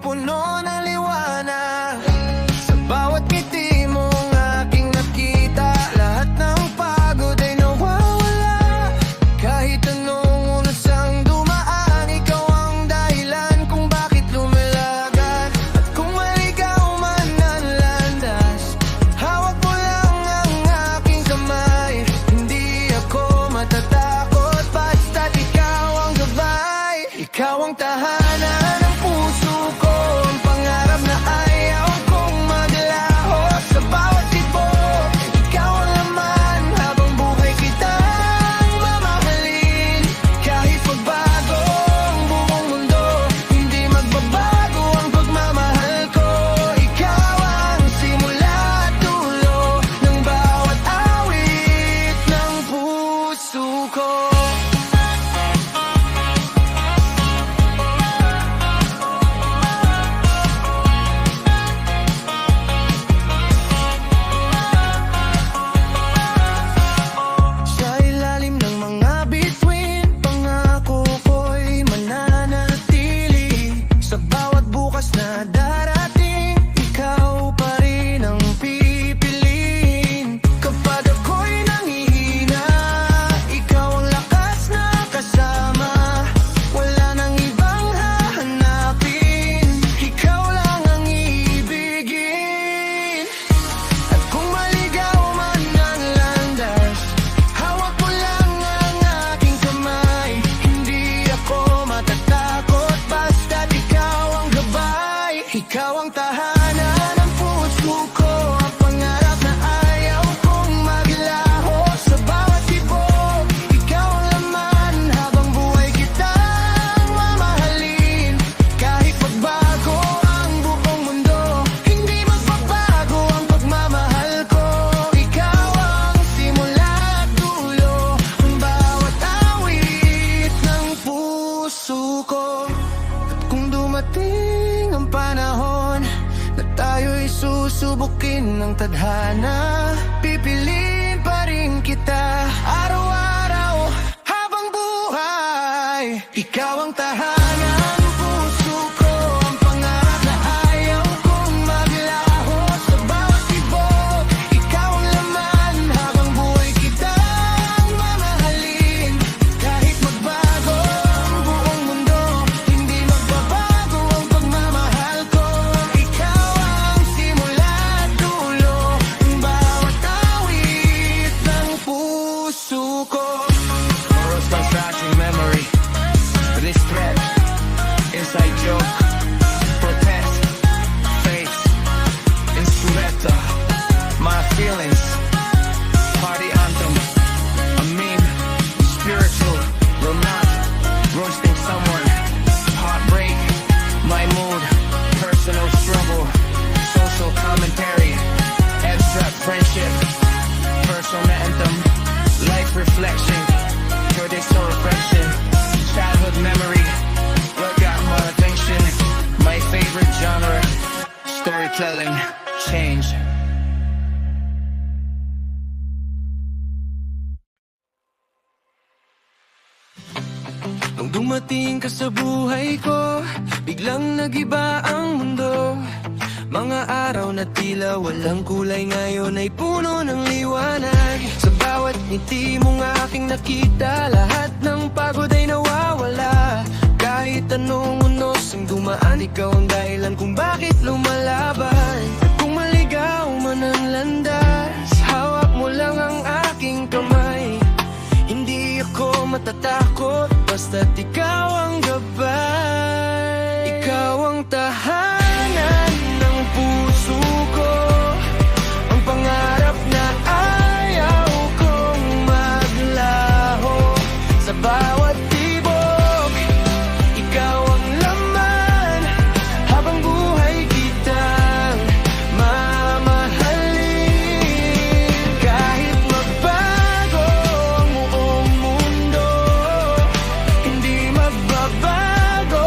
puno ng liwanag. Sa bawat ngiti mong aking nakita, lahat ng pagod ay nawawala. Kahit anong unos ang dumaan, ikaw ang dahilan kung bakit lumilagan. At kung maligaw man ang landas, hawak mo lang ang aking kamay. Hindi ako matatakot basta't ikaw ang gabay. Ikaw ang tahanan ng puso ko, ang pangarap na ayaw kong maglaho. Sa bawat tibok, ikaw ang laman, habang buhay kitang mamahalin. Kahit magbago ang buong mundo, hindi magbabago ang pagmamahal ko. Ikaw ang simula at dulo ng bawat awit ng puso ko. Sa ilalim ng mga bituin, pangako ko'y mananatili. Sa bawat bukas na darating, ikaw pa rin ang pipiliin. Kapag ako'y nanghihina, ikaw ang lakas na kasama. Wala nang ibang hahanapin, ikaw lang ang ibigin. At kung maligaw man ang landas, hawak mo lang ang aking kamay. Hindi ako matatakot basta't ikaw ang gabay. Ikaw ang tahanan ng puso ko, ang pangarap na ayaw kong maglaho. Sa bawat tibok, ikaw ang laman, habang buhay kitang mamahalin. Kahit magbago ang buong mundo, hindi magbabago ang pagmamahal ko. Ikaw ang simula at dulo ng bawat awit ng puso ko. At kung dumating ang panahon na tayo'y susubukin ng tadhana, pipiliin pa rin kita araw-araw habang buhay. Ikaw ang tahanan ng puso ko, ang pangarap na ayaw kong maglaho. Sa bawat tibok, ikaw ang laman, habang buhay kitang mamahalin. Kahit magbago ang buong mundo, hindi magbabago ang pagmamahal ko. Ikaw ang simula at dulo ng bawat awit ng puso ko. Morals construction memory. This thread, inside joke, protest, faith, instrumental, my feelings, party anthem, a meme, spiritual, romantic, roasting someone, heartbreak, my mood, personal struggle, social commentary, abstract friendship, personal anthem, life reflection, judicial reflection, childhood memory, what got my attention, my favorite genre, storytelling, change. Nung dumating ka sa buhay ko, biglang nagiba ang mundo. Mga araw na tila walang kulay, ngayon ay puno ng liwanag. Sa bawat ngiti mong aking nakita, lahat ng pagod ay nawawala. Kahit anong unos ang dumaan, ikaw ang dahilan kung bakit lumalaban. At kung maligaw man ang landas, hawak mo lang ang aking kamay. Hindi ako matatakot basta't ikaw ang gabay. Ikaw ang tahanan ng puso ko, ang pangarap na ayaw kong maglaho. Sa bawat tibok, ikaw ang laman, habang buhay kitang mamahalin. Kahit magbago ang buong mundo, hindi magbabago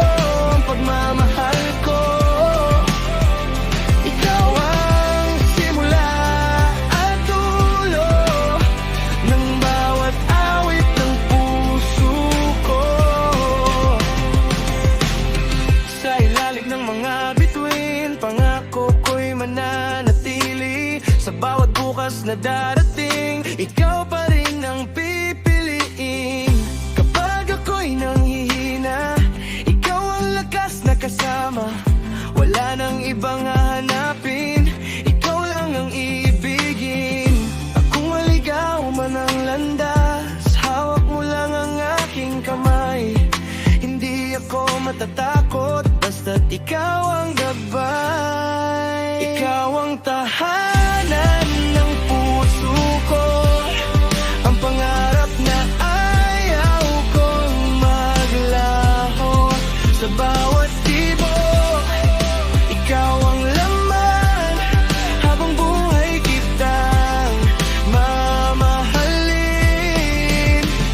ang pagmamahal ko. ng mga bituin, pangako ko'y mananatili. Sa bawat bukas na darating, ikaw pa rin ang pipiliin. Kapag ako'y nanghihina, ikaw ang lakas na kasama. Wala nang ibang hahanapin, ikaw lang ang iibigin. Akong maligaw man ang landas, hawak mo lang ang aking kamay. Hindi ako matatakot, basta't ikaw ang gabay. Ikaw ang tahanan ng puso ko, ang pangarap na ayaw kong maglaho. Sa bawat tibok, ikaw ang laman, habang buhay kitang mamahalin.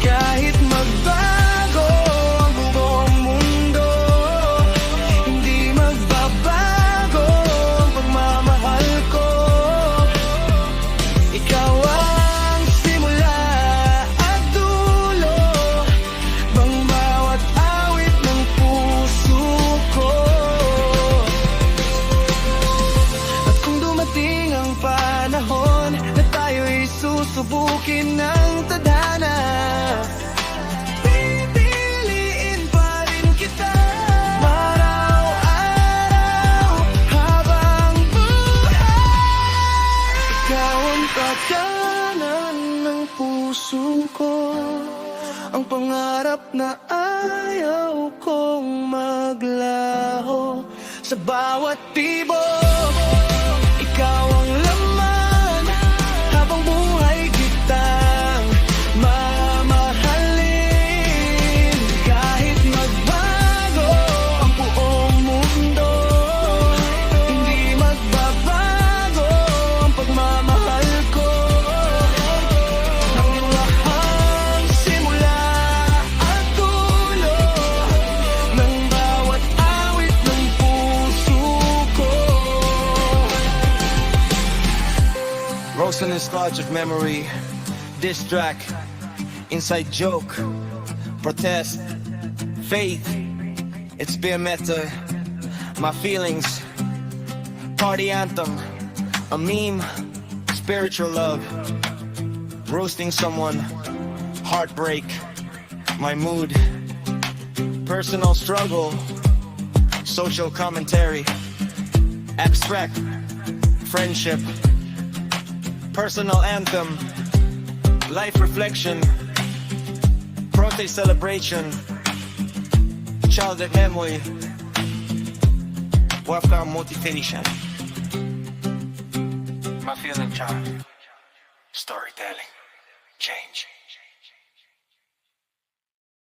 Kahit magbago ang buong mundo, hindi magbabago ang pagmamahal ko. Ikaw ang simula at dulo, bang bawat awit ng puso ko. At kung dumating ang panahon na tayo'y susubukin ng tadhana, pipiliin pa rin kita araw-araw habang buhay. Ikaw ang tahanan ng puso ko, ang pangarap na ayaw kong maglaho. Sa bawat tibok, ikaw ang laman, habang buhay kitang mamahalin. Kahit magbago ang buong mundo, hindi magbabago ang pagmamahal ko. Ang luwahang simula at dulo ng bawat awit ng puso ko. Rose and nostalgic memory, diss track, inside joke, protest, faith, it's bare meta, my feelings, party anthem, a meme, spiritual love, roasting someone, heartbreak, my mood, personal struggle, social commentary, abstract, friendship, personal anthem, life reflection, birthday celebration, childhood memory, Wolfgang motivation, my feeling child, storytelling, change.